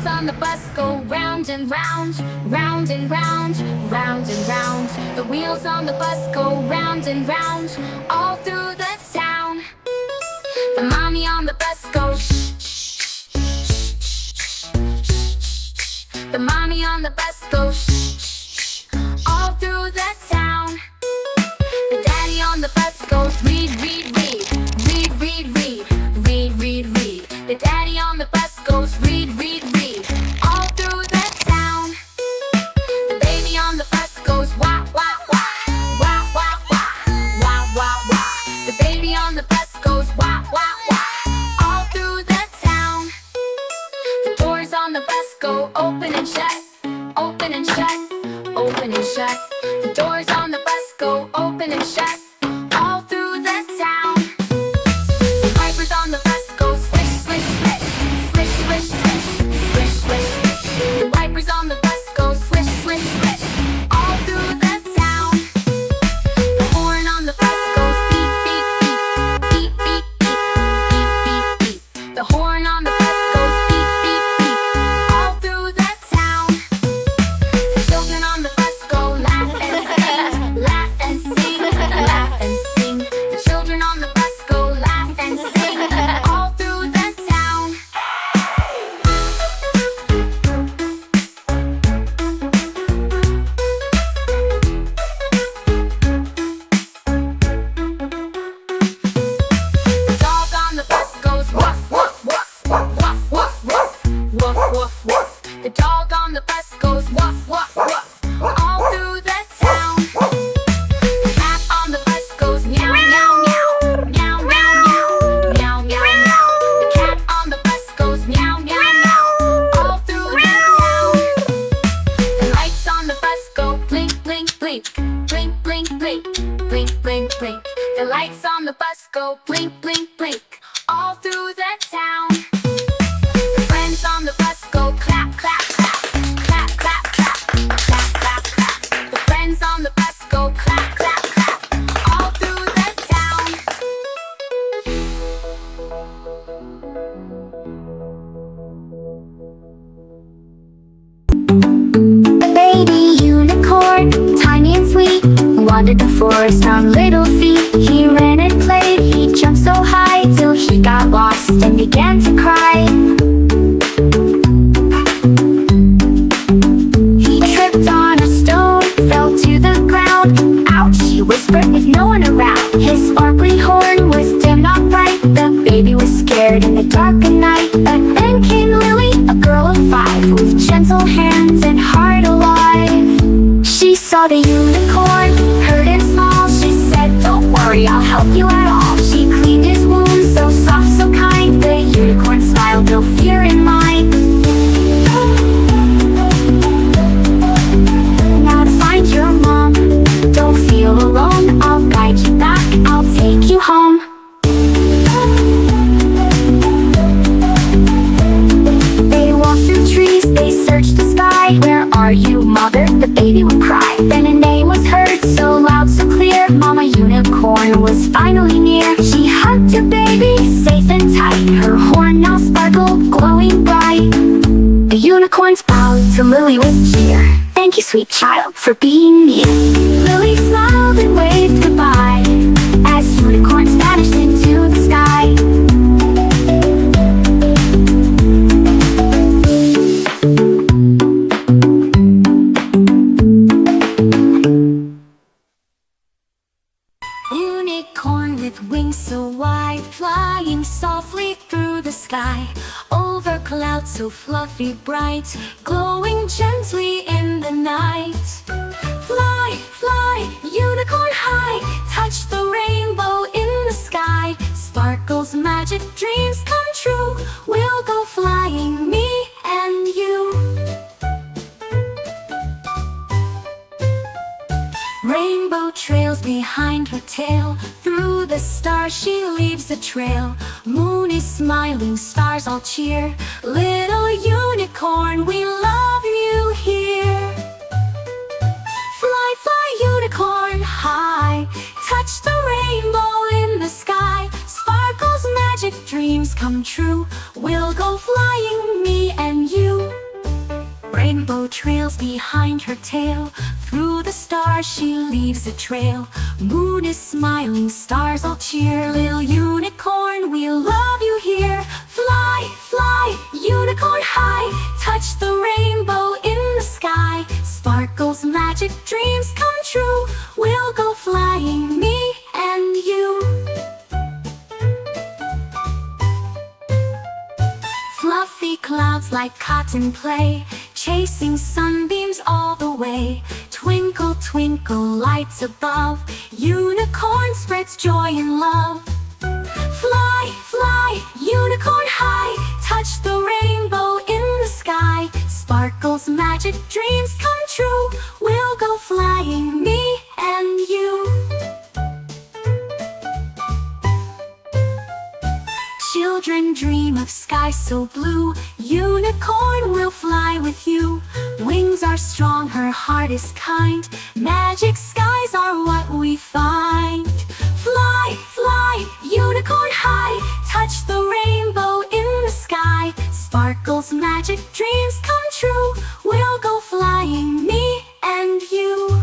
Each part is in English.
wheels on the bus go round and round, round and round, round and round. The wheels on the bus go round and round, all through the town. The mommy on the bus goes shh, shh, shh, shh, shh. The mommy on the bus goes shh, shh, all through the town. The daddy on the bus goes read, read, read, read, read, read, read, read, read. The daddy on the bus goes read, read, read, all through the town. The baby on the bus goes wah, wah, wah, wah, wah, wah, wah, wah, wah. The baby on the bus goes wah, wah, wah, all through the town. The doors on the bus go open and shut, open and shut, open and shut. The doors on the bus go open and shut, all through the town. The wipers on the bus go swish, swish, swish, swish, swish, swish, swish, swish, swish. The wipers on the bus go swish, swish, swish, all through the town. The horn on the bus goes beep, beep, beep, beep, beep, beep, beep, beep, beep. The horn on the bus goes beep, beep, beep, all through the town. The children on the bus go laugh and sing, laugh and sing, laugh and sing. The children on the bus go laugh and sing, all through the town. The dog on the bus goes woof, woof, woof, woof, woof, woof, woof, woof, woof. The dog on the bus goes woof, woof, woof, all through the town. The cat on the bus goes meow, meow, meow, meow, meow, meow, meow, meow, meow. The cat on the bus goes meow, meow, meow, all through the town. The lights on the bus go blink, blink, blink, blink, blink, blink, blink, blink, blink. The lights on the bus go blink, blink, blink, all through the town. The friends on the bus go clap, clap, clap, clap, clap, clap, clap, clap, clap. The friends on the bus go clap, clap, clap, all through the town. A baby unicorn, tiny and sweet, wandered the forest on little feet. He ran and played, he jumped so high till he got lost and began to cry. He tripped on a stone, fell to the ground. Ouch, he whispered with no one around. His sparkly horn was dim, not bright. The baby was scared in the dark of night. But then came Lily, a girl of 5, with gentle hands and heart alive. She saw the unicorn, heard him small. She said, don't worry, I'll help you at all. She cleaned his wounds, so soft, so kind. The unicorn smiled, no fear in mind. Now to find your mom, don't feel alone. I'll guide you back, I'll take you home. They walked through trees, they searched the sky. Where are you, mother? The baby would cry. Then a name was heard, so loud, so clear. Mama Unicorn was finally near. She hugged her baby, safe and tight. Her horn now sparkled, glowing bright. The unicorns bowed to Lily with cheer. Thank you, sweet child, for being near. Lily smiled and waved goodbye as unicorns vanished into the sky. Unicorn with wings so wide, flying softly through the sky, over clouds so fluffy bright, glowing gently in the night. Fly, fly, unicorn high, touch the rainbow in the sky. Sparkles, magic dreams come true. We'll go flying, me and you. Rainbow trails behind her tail, through the stars she leaves a trail. Moon is smiling, stars all cheer. Little unicorn, we love you here. Fly, fly, unicorn high, touch the rainbow in the sky. Sparkles, magic dreams come true. we'll go flying, me and you. Rainbow trails behind her tail, through the stars she leaves a trail. Moon is smiling, stars all cheer. Little unicorn, we love you here. Fly, fly, unicorn high, touch the rainbow in the sky. Sparkles, magic, dreams come true. We'll go flying, me and you. Fluffy clouds like cotton play, chasing sunbeams all the way. Twinkle, twinkle, lights above, unicorn spreads joy and love. Fly, fly, unicorn high, touch the rainbow in the sky. Sparkles, magic, dreams come true. We'll go flying, me and you. Children dream of skies so blue, unicorn will fly with you. Wings are strong, her heart is kind, magic skies are what we find. Fly, fly, unicorn high, touch the rainbow in the sky. Sparkles, magic, dreams come true. We'll go flying, me and you.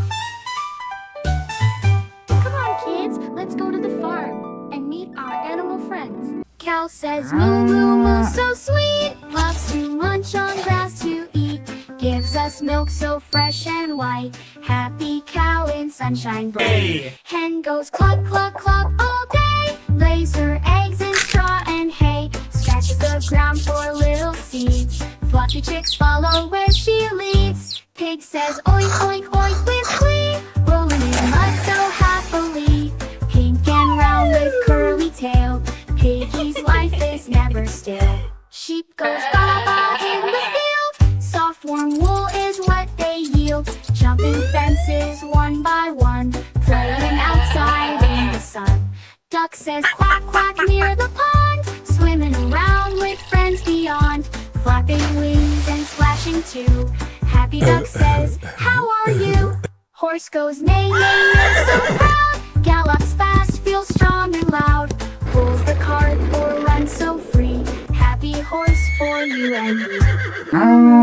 Come on kids, let's go to the farm and meet our animal friends. Cow says moo moo moo, so sweet, loves to munch on grass to eat, gives us milk so fresh and white. Happy cow in sunshine bright. Hey. Hen goes cluck cluck cluck all day, lays her eggs in straw and hay, scratches the ground for little seeds. Fluffy chicks follow where she leads. Pig says oink oink oink with glee, rolling in mud so happily. Pink and round with curly tail, Piggy's life is never still. Sheep goes ba-ba in the field, soft warm wool is what they yield. Jumping fences one by one, playing outside in the sun. Duck says quack quack near the pond, swimming around with friends beyond. Flapping wings and splashing too, Happy Duck says, how are you? Horse goes neigh neigh neigh so proud, gallops fast, feels strong and loud. Pulls the cart or runs so free, happy horse for you and me.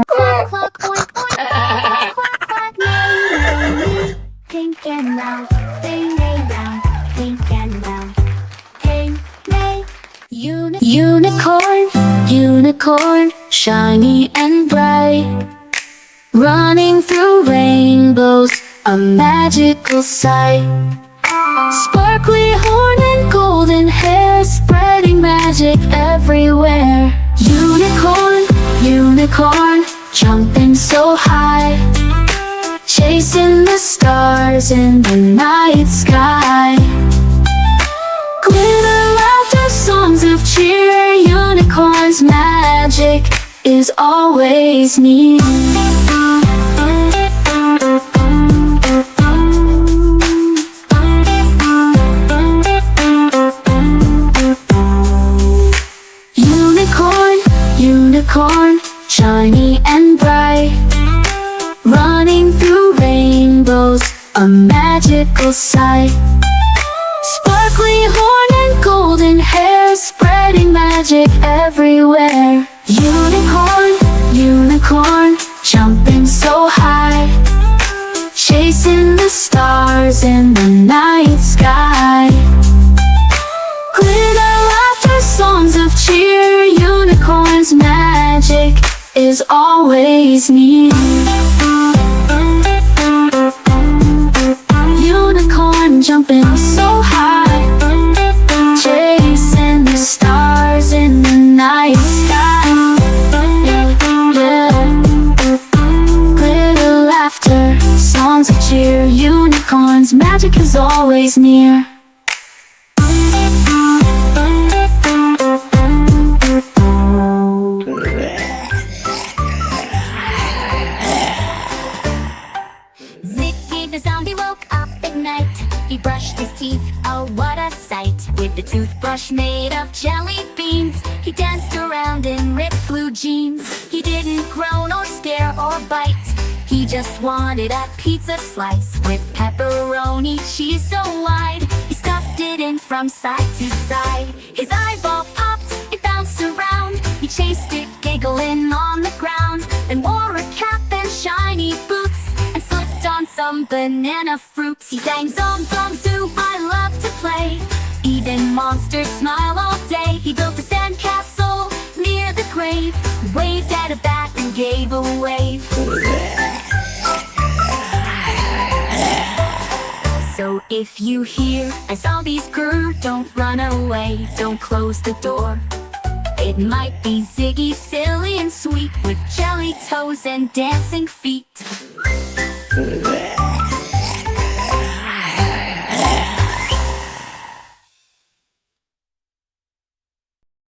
Cluck cluck oink oink, quack quack neigh neigh neigh. Pink and round, they neigh round, pink and round. Hey, neigh. Unicorn, unicorn, shiny and bright, running through rainbows, a magical sight. Sparkly horn and golden hair, spreading magic everywhere. Unicorn, unicorn, jumping so high, chasing the stars in the night sky. Glitter, laughter, songs of cheer, unicorn's magic is always near. Unicorn, shiny and bright, running through rainbows, a magical sight. Sparkly horn and golden hair, spreading magic everywhere. Unicorn, unicorn, jumping so high, chasing the stars in the night sky. Glitter, laughter, songs of cheer, unicorn's magic is always near. Unicorn jumping so high, chasing the stars in the night sky. Yeah. Glitter, laughter, songs of cheer, unicorn's magic is always near. The zombie woke up at night. He brushed his teeth, oh what a sight. With the toothbrush made of jelly beans, he danced around in ripped blue jeans. He didn't groan or stare or bite, he just wanted a pizza slice with pepperoni cheese so wide. He stuffed it in from side to side, his eyeball popped, it bounced around. He giggling on the ground, and wore a cap and shiny boots, and slipped on some banana fruits. He sang zom zom zoo, I love to play, even monsters smile all day. He built a sandcastle near the grave, waved at a bat and gave a wave. So if you hear a zombie's grrr, don't run away, don't close the door. It might be Ziggy, silly and sweet, with jelly toes and dancing feet.